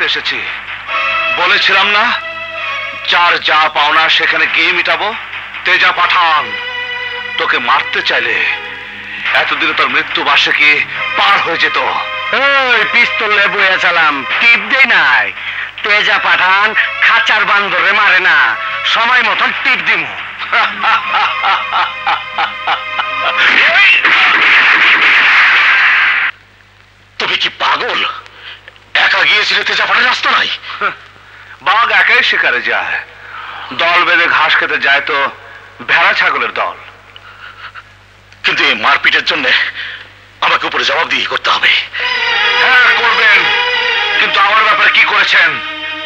এসেছি। বলেছিলাম না, যার যা পাওনা সেখানে গিয়ে মিটাবো। তেজা পাঠান, তোকে মারতে চাইলে এতদিনে তোর মৃত্যু বার্ষিকী পার হয়ে যেত। ওই পিস্তল বইয়া চালাম, টিপ দেই নাই। তেজা পাঠান খাঁচার বান্দরে মারে না, সময় মতন টিপ দিমু। তুমি কি পাগল? একা গিয়েছিলে তেজা পাঠান? রাস্তা নাই। বাঘ একাই শিকারে যায়, দল বেঁধে ঘাস খেতে যায় তো ভেড়া ছাগলের দল। কিন্তু এই মারপিটের জন্য আমাকে উপরে জবাবদিহি করতে হবে। হ্যাঁ করবেন, কিন্তু আমার ব্যাপারে কি করেছেন?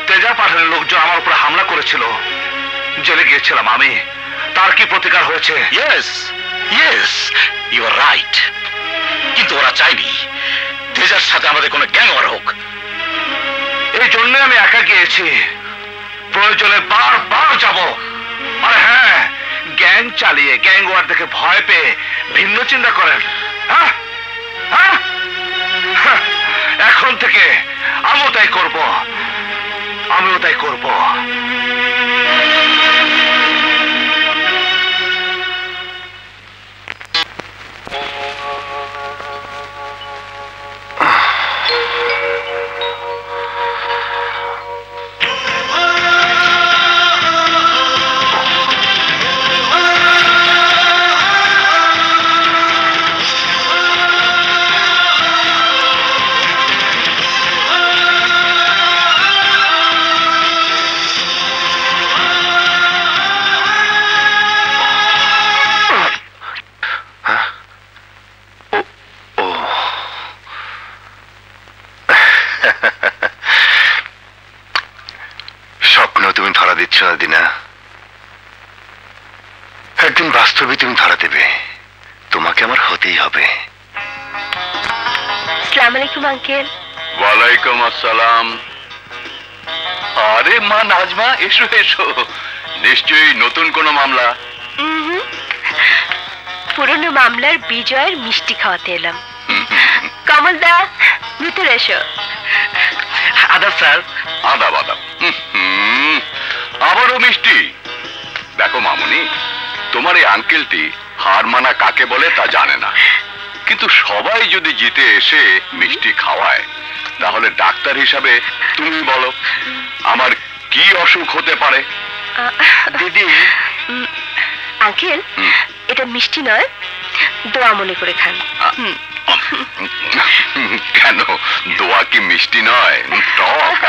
তেজা পাঠানের লোকজন আমার উপরে হামলা করেছিল, জেলে গিয়েছিলাম আমি। তার কি প্রতিকার হয়েছে? Yes yes, you are right. কিন্তু ওরা চাইনি তেজার সাথে আমাদের কোনো গ্যাং ওয়ার হোক। এই জন্য আমি একা গিয়েছি, প্রয়োজনে বারবার যাব। আর হ্যাঁ, গ্যাং চালিয়ে গ্যাং ওয়ার দেখে ভয় পেয়ে ভিন্ন চিন্তা করেন? হ্যাঁ হ্যাঁ, এখন থেকে আমিও তাই করব, আমিও তাই করব। দিনা, একদিন বাস্তবে তুমি ধরা দেবে, তোমাকে আমার হতেই হবে। আসসালামু আলাইকুম আঙ্কেল। ওয়ালাইকুম আসসালাম। আরে মা নাজমা, এসো এসো। নিশ্চয়ই নতুন কোনো মামলা? পুরনো মামলার বিজয়ের মিষ্টি খাওয়াতে এলাম। কমল দা, ভিতরে এসো। আদাব স্যার। আদাব আদাব। আবারও মিষ্টি? দেখো মামুনি, তোমার এই আঙ্কেলটি হার মানা কাকে বলে তা জানে না, কিন্তু সবাই যদি জিতে এসে মিষ্টি খাওয়ায়, তাহলে ডাক্তার হিসাবে তুমি বলো আমার কি অসুখ হতে পারে? দিদি। আঙ্কেল, এটা মিষ্টি নয়, দোয়া মনে করে খান। কেন, দোয়া কি মিষ্টি নয়, টক?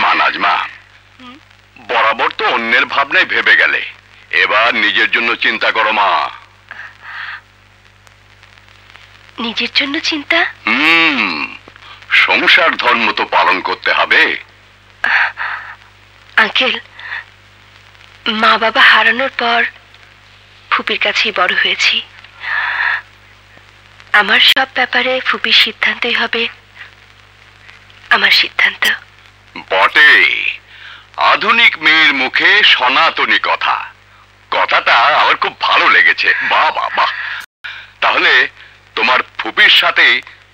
মা নাজমা, বরাবর তো অন্যের ভাবনায় ভেবে গেলে, এবার নিজের জন্য চিন্তা করো মা। নিজের জন্য চিন্তা? সংসার ধর্ম তো পালন করতে হবে। আঙ্কেল, মা বাবা হারানোর পর ফুপির কাছেই বড় হয়েছি। আমার সব ব্যাপারে ফুপির সিদ্ধান্তই হবে আমার সিদ্ধান্ত। বটে, আধুনিক মেয়ের মুখে সনাতনী কথা। কথাটা আমার খুব ভালো লেগেছে। বাহ বাহ বাহ। তাহলে তোমার ফুপির সাথে